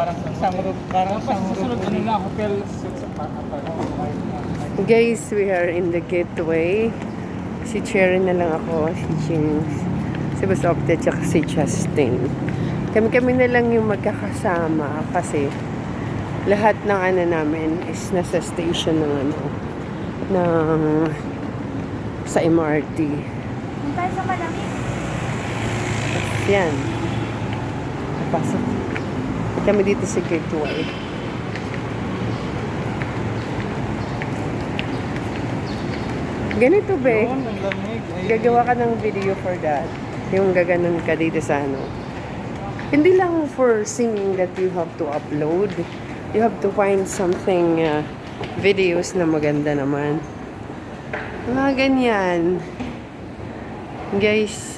Parang isang susunod ano na, hotel. Guys, we are in the gateway. Si Cherry na lang ako, si James, si Basopte, at si Justin. Kami-kami na lang yung magkakasama kasi lahat ng ano namin is nasa station ng ano, ng sa MRT. Punta sa malamig. Yan. Pasok. Kami dito sa gateway. Ganito be. Ang lamig. Gagawa ka ng video for that. Yung gaganon ka dito sa ano. Hindi lang for singing that you have to upload. You have to find something, videos na maganda naman. Mga ganyan. Guys,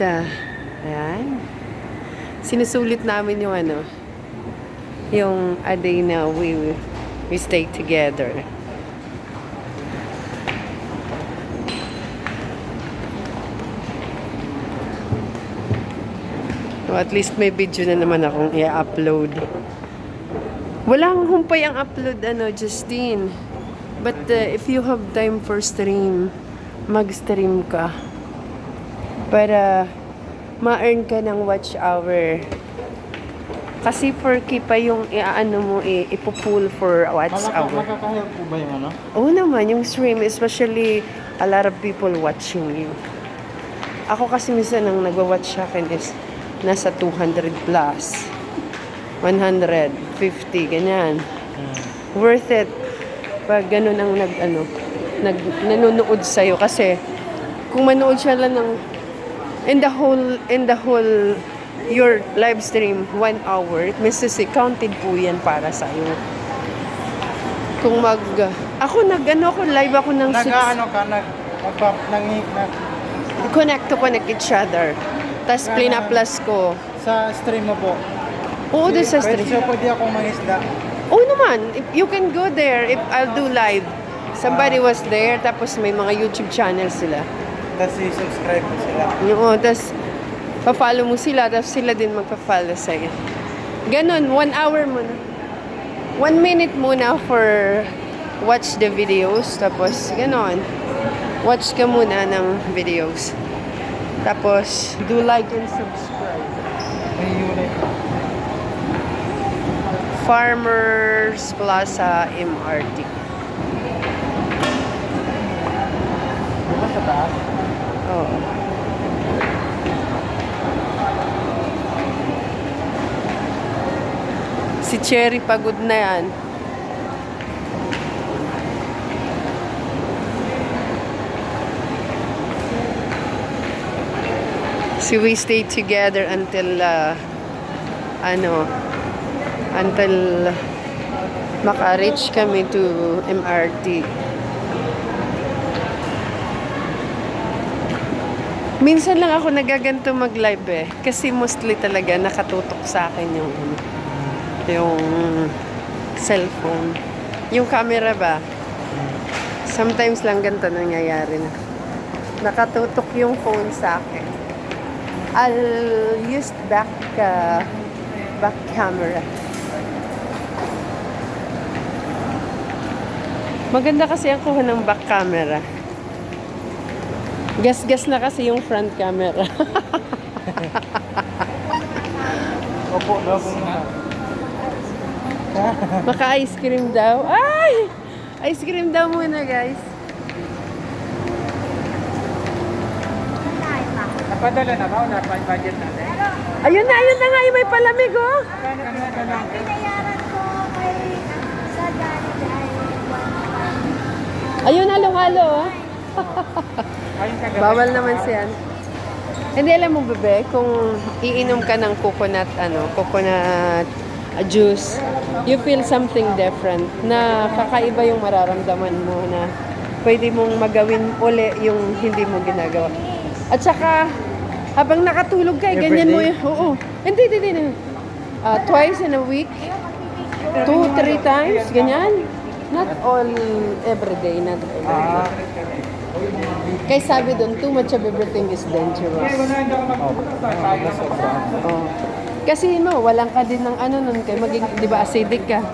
ayan. Sinusulit namin yung ano, yung a day na we stay together. So, at least may video na naman akong i-upload. Walang humpay ang upload, ano, Justine. But if you have time for stream, mag-stream ka. Para ma-earn ka ng watch hour. Kasi for pa yung iaano mo, ipupull for watch hour. Makakahelp po ba yung ano? Oo naman, yung stream, especially a lot of people watching you. Ako kasi minsan ang nagwa-watch sa akin is nasa 200 plus. 150, ganyan. Worth it. Pag ganun ang nanonood sa'yo. Kasi, kung manood siya lang ng, in the whole, your live stream, 1 hour, it means to say, counted po yan para sa'yo. Kung ako live ako ng 6. Connect to connect each other. Tapos plus ko. Sa stream mo po. Oo, doon sa stream. So, pwede akong mangisda. Oo naman, if you can go there if I'll do live. Somebody was there, tapos may mga YouTube channel sila. Tapos i-subscribe mo sila. Oo, tapos pa-follow mo sila, tapos sila din magpa-follow sa'yo. Ganon, 1 hour muna. 1 minute muna for watch the videos, tapos ganon. Watch ka muna ng videos. Tapos, do like and subscribe. May unit. Farmers Plaza MRT. Diba sa taas? Oo. Si Cherry pagod na yan. So we stayed together until until maka-reach kami to MRT. Minsan lang ako nagaganto mag-live kasi mostly talaga nakatutok sa akin yung cellphone. Yung camera ba? Sometimes lang ganito nangyayari na. Nakatutok yung phone sa akin. I'll use back camera. Maganda kasi ang kuha ng back camera. Gas-gas na kasi yung front camera. Opo, daw po na. Maka-ice cream daw. Ay! Ice cream daw muna, guys. Napadala na ba? Wala pa yung budget natin? Ayun na nga yung may palamig, oh. Binayaran ko kay sa Jollibee. Ayun, halo-halo, oh. Ayun kagabi. Bawal naman siyan. Hindi, alam mo, bebe, kung iinom ka ng coconut juice, you feel something different na kakaiba yung mararamdaman mo na pwede mong magawin uli yung hindi mo ginagawa. At saka, habang nakatulog ka, ganyan mo yun. Oo. Hindi. Twice in a week, 2-3 times, ganyan. Not all everyday, not everyday. Kaya sabi doon, too much of everything is dangerous. Oh. Kasi walang ka din ng ano nun, kaya maging, di ba, acidic ka.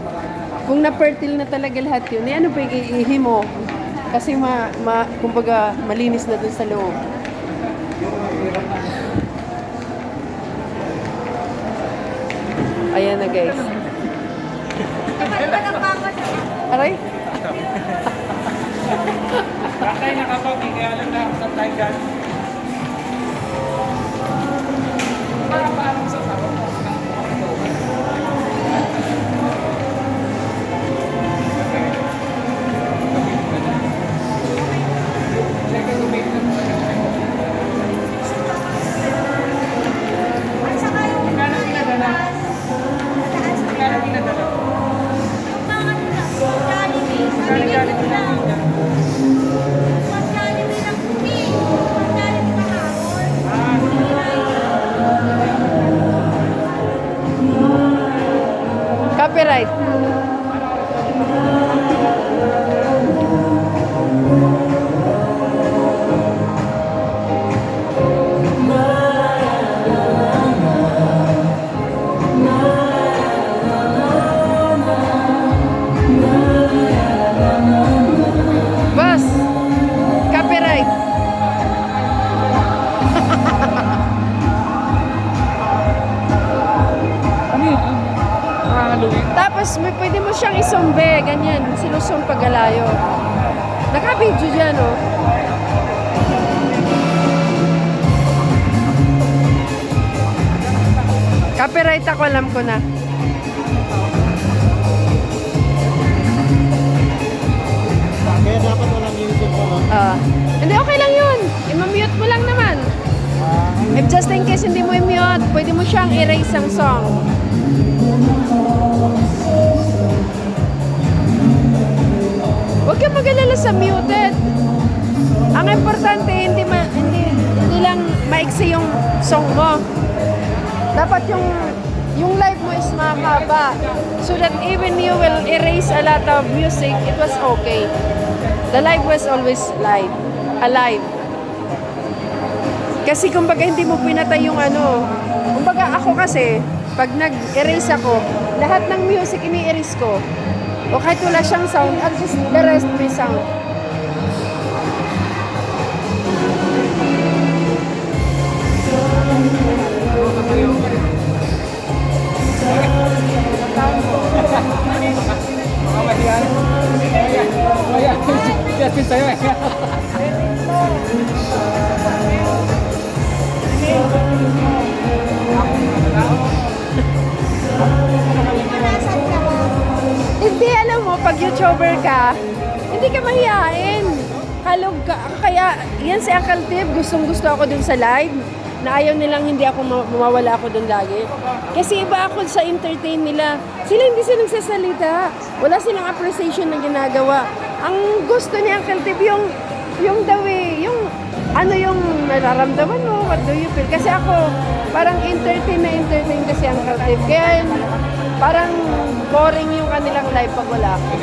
Kung na-fertile na talaga lahat yun, ano pa iihi mo? Kasi kumbaga, malinis na dun sa loob. Ayan na guys. Kapag pa ako sa Aray? Bakay nakapag, kaya lang na sa tayo dyan. Paano sa sawa mo? At saka yung Magkano pinadala? taas na Magkano pinadala? yung mga Jollibee. Sabi niya Galing lang. natin. Pag Jollibee ng puti. Pag Jollibee kahapon. Copyright. Boss, copyright. Ano yun? Nakakalungin. Tapos pwede mo siyang isombe, ganyan, silusong pag-alayo. Naka-video dyan, oh. Copyright ako, alam ko na. Kaya dapat walang music ko, no? Hindi, okay lang yun. I-mute mo lang naman. If just in case hindi mo i-mute, pwede mo siyang erase ang song. Huwag kang mag-alala sa muted. Ang importante, hindi lang maiksi yung song mo. Dapat yung live mo is mahaba. So that even you will erase a lot of music, it was okay. The live was always alive. Kasi kumbaga hindi mo pinatay yung ano. Kumbaga ako kasi, pag nag-erase ako, lahat ng music ini-erase ko. O kahit wala siyang sound, at least the rest may sound. Mga mahiyan. Kaya, justice sa'yo eh. Manasan ka ba? Hindi, alam mo, pag YouTuber ka, hindi ka mahihain. Kalog ka. Kaya, yan si Uncle Tib, gustong-gusto ako dun sa live. Na ayaw nilang hindi ako mawawala ako dun lagi. Kasi iba ako sa entertain nila. Sila hindi sila nagsasalita. Wala silang appreciation na ginagawa. Ang gusto ni Uncle Tib, yung the way, yung nararamdaman mo, what do you feel? Kasi ako, parang entertain kasi ang Uncle Tib. Kaya parang boring yung kanilang live pag wala ako.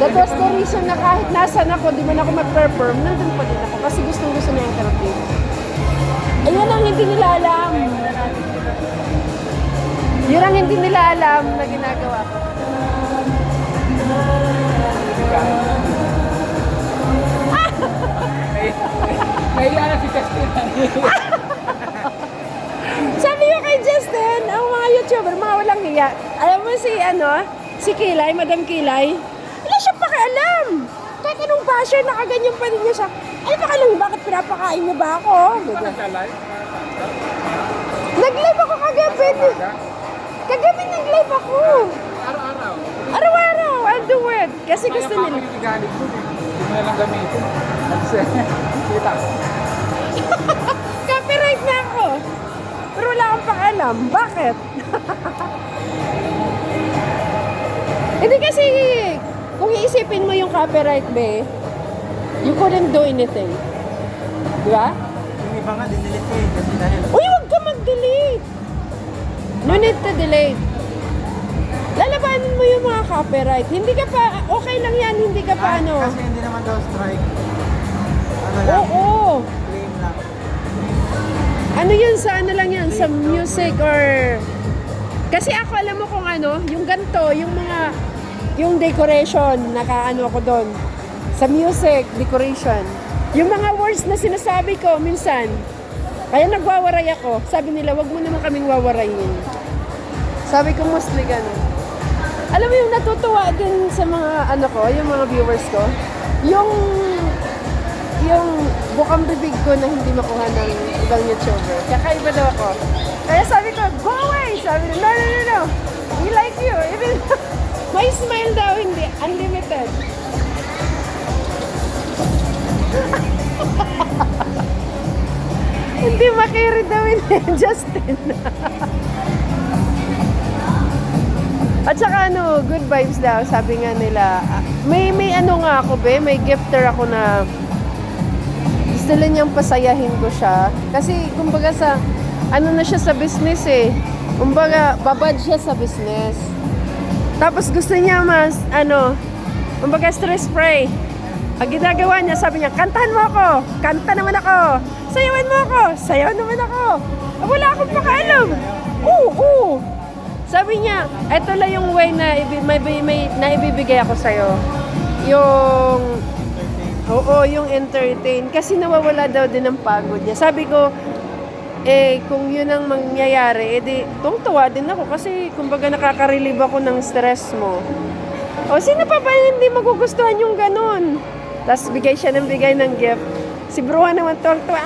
That was the reason na kahit nasan ako, di man ako mag-perform, nandun pa din ako. Kasi gustong-gusto niya yung Uncle Tib. Ayun ang hindi nila alam. Yun ang hindi nila alam na ginagawa ko. Nahiya na si Justin. Sabi ko kay Justin, ang mga YouTuber, mga walang hiya. Alam mo si Kilay, Madam Kilay, wala siyang pakialam. Kahit anong basher, nakaganyan pa rin niya siya. Ay, pakialam, bakit pinapakain niya ba ako? Nagka-live? Nag-live ako kagabi. Kagabi nag-live ako. Araw-araw. Araw-araw, I'll do it. Kasi Kaya gusto pa ako nila. niligalig mo eh. Hindi mo na lang gamitin. Kasi, kita. Copyright na ako. Pero wala akong pakialam. Bakit? Hindi kasi, kung iisipin mo yung copyright, be, you couldn't do anything. Di ba? Yung iba nga, dinilit ko eh. Kasi dahil, Uy, huwag ka mag-delete. No need to delete. Lalabanan mo yung mga copyright. Hindi ka pa, okay lang yan, hindi ka pa ano. Kasi hindi naman daw strike. Ano lang, Oo. claim lang. Ano yun sa ano lang yan? Sa music or... Kasi ako alam mo kung ano, yung ganito, yung mga... Yung decoration, nakaano ako doon. Sa music, decoration. Yung mga words na sinasabi ko, minsan, kaya nagwawaray ako. Sabi nila, wag mo naman kaming wawarayin. Sabi ko, mostly gano'n. Alam mo yung natutuwa din sa mga ano ko, yung mga viewers ko, yung bukang bibig ko na hindi makuha ng ibang YouTuber. Kakaiba daw ako. Kaya sabi ko, go away! Sabi ko, no. We like you. Even my smile daw, hindi. Unlimited. Hindi makiri daw yun, Justin. At saka ano, good vibes daw, sabi nga nila. May ano nga ako may gifter ako na gusto lang niyang pasayahin ko siya. Kasi kumbaga ano na siya sa business eh. Kumbaga, babad siya sa business. Tapos gusto niya kumbaga stress free. Ang ginagawa niya, sabi niya, kantahan mo ako, kanta naman ako, sayawan mo ako, sayawan naman ako. Wala akong pakaalam. Oo. Sabi niya, eto lang yung way na naibibigay ako sa'yo. Yung entertain. Kasi nawawala daw din ang pagod niya. Sabi ko, kung yun ang mangyayari, tuwa din ako kasi kumbaga nakaka-relieve ako ng stress mo. O, sino pa ba yung hindi magugustuhan yung ganun? Tapos bigay siya ng gift. Si Bruha naman tuwang-tuwa.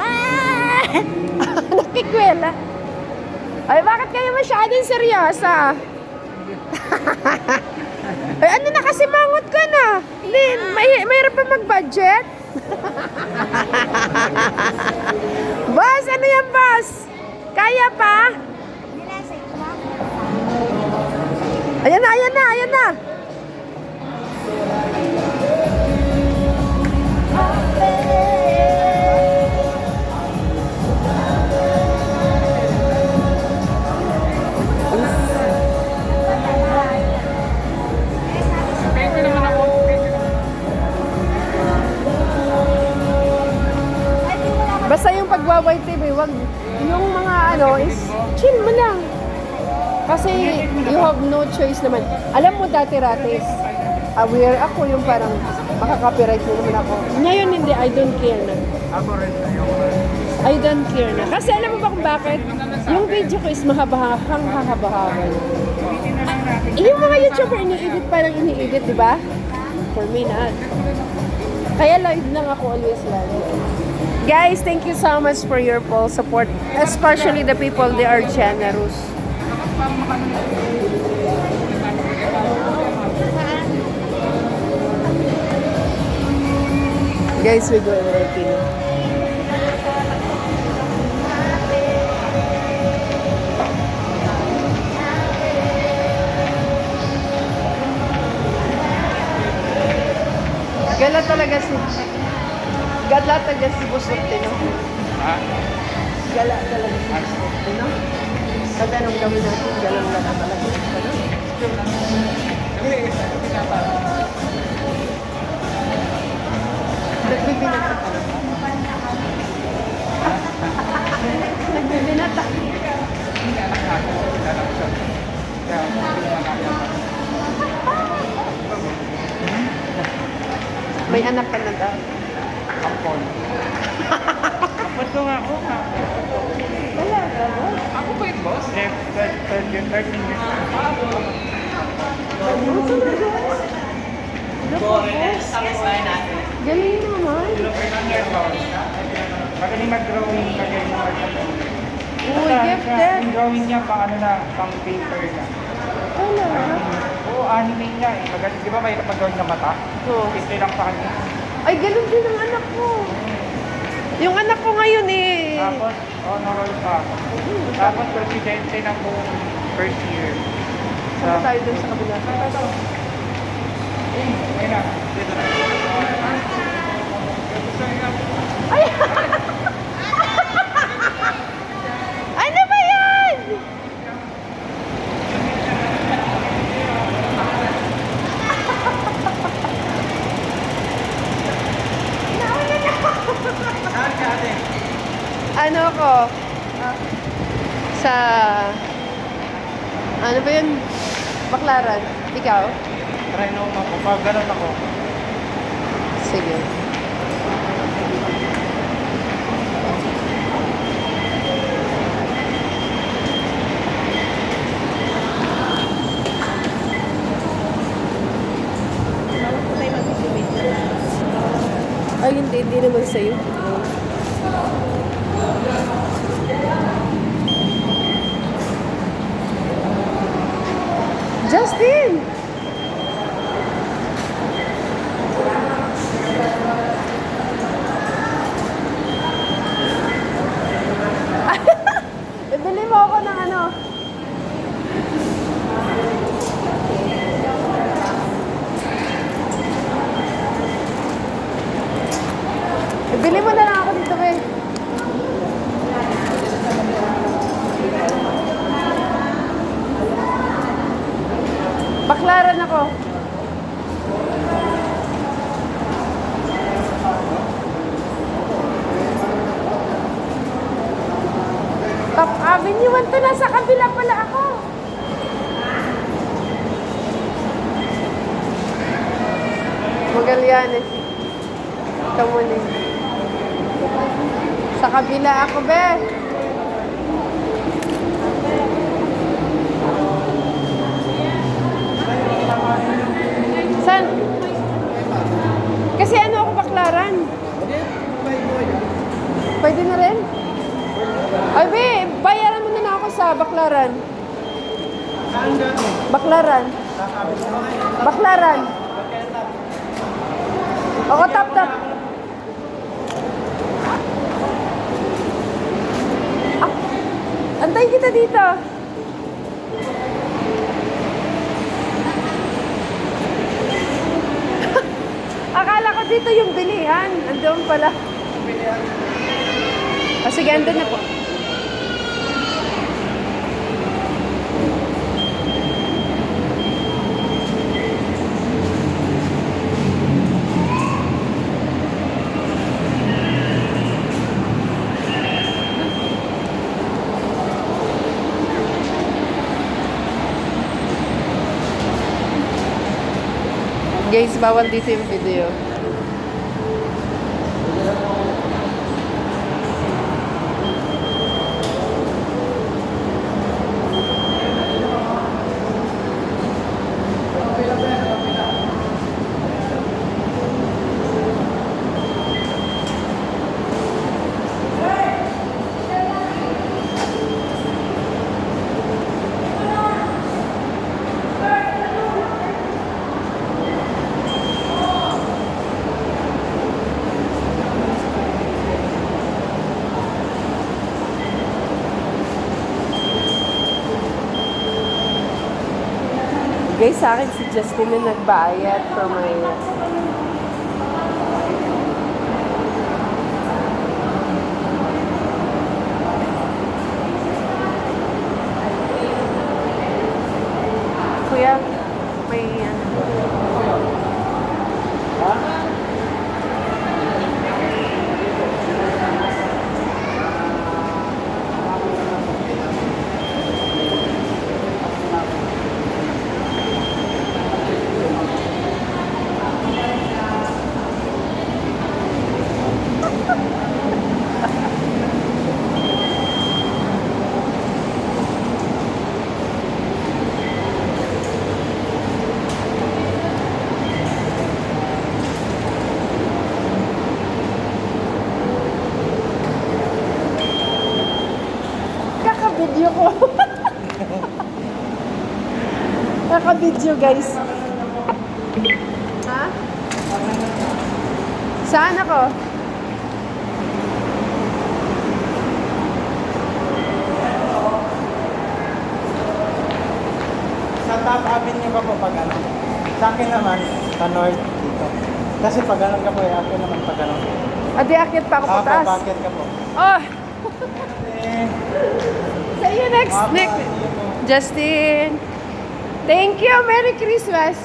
Nakikwela. Ay, bakit kayo masyadong seryosa? Ay, ano na kasi mangot ka na? Hindi, mayroon pa mag-budget? Boss, ano yan, boss? Kaya pa? Minessage mo? Ayan na. Pwede naman ako. Basta yung pag-white TV, wag yung mga is chill mo lang. Kasi you have no choice naman. Alam mo dati ratis, aware ako yung parang makaka-copyright mo naman ako. Ngayon hindi, I don't care na. Ako rin kayo. I don't care na. Kasi alam mo ba kung bakit? Yung video ko is mahaba-haba. Yung mga YouTuber ini-edit parang ini-edit, di ba? For me, not. Kaya live lang ako always live. Guys, thank you so much for your full support. Especially the people, they are generous. Guys, we go working. Gala talaga si Busok Tino. Ha? Gala talaga si Busok Tino. Kasi anong gawin natin, galang lang talaga. Nagbibinata ka. Nagbibinata. May anak ka na daw. Ampon. Ampon ko nga ako. Wala ka ba? Ako ba yung boss? 13 years. Galing naman. Magaling mag-drawing, magaling mag-drawing. Uy, gifted. Yung drawing niya pang pang paper na. Wala. Oo, anime niya eh. Magaling, di ba may mag-drawing ng mata? Oo. Ito lang sa kanya. Ay, ganun din ang anak ko. Yung anak ko ngayon eh. Tapos, honorable pa. Tapos, presidente ng buong first year. Saan tayo dun sa kabila? Ayun na. Dito na. Ay! Ano ba yan? Nauna na ako. Ano ko? Baclaran. Ikaw? Try na ako. Pag ganun ako. Sige. Ay, hindi naman sa'yo. Justin! Ibili mo ako ng ano. Ibili mo na lang ako dito, be. Baclaran ako. Top Avenue 1 to, nasa kabila pala ako. Magallanes. Ito muli. Sa kabila ako, be. Saan? Kasi ano ako Baclaran. Pwede na rin? Ay, be, bayaran mo na ako sa Baclaran. Saan gano'n? Baclaran. Baclaran. Oo, tap. Ah, antayin kita dito. Akala ko dito yung bilihan. Andoon pala. O sige, andun na po. Guys, bawal dito yung video. Guys, sa akin si Justin na nagbayad for my... Kuya, may ano... Ha? Kaka-video ko. Kaka-video, guys. Ha? Saan ako? Sa Top Avenue ka po pag ano. Sa akin naman, sa North dito. Kasi pag ganun ka po, akin naman pag ganun. Adi, akit pa ako po taas. Bakit ka po? Oh! Eh, See you next. Justin. Thank you. Merry Christmas.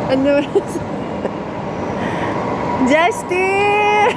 Ano? Justin!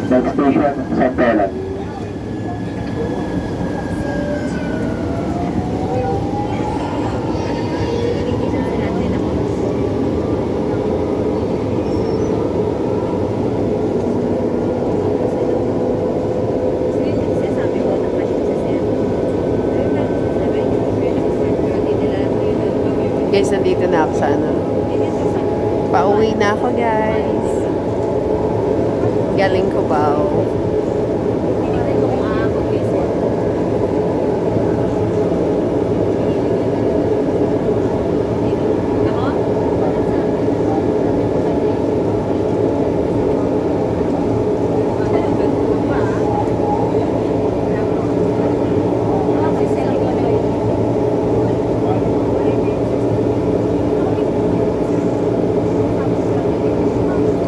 Next station, Santolan. Guys, nandito na ako sa ano. Pauwi na ako, guys. Galing Cubao.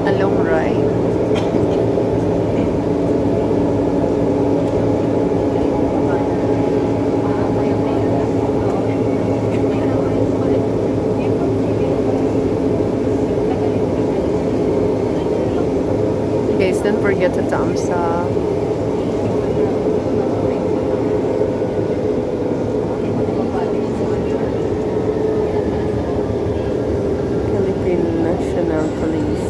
A long ride. Guys, don't forget to thumbs up. Philippine National Police.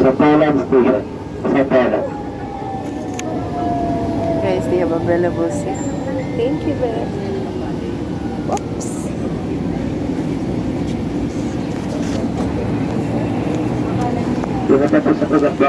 Santolan Station. Santolan. Guys, they have available seat. Thank you, Beth. Oops. Doon na po sa pag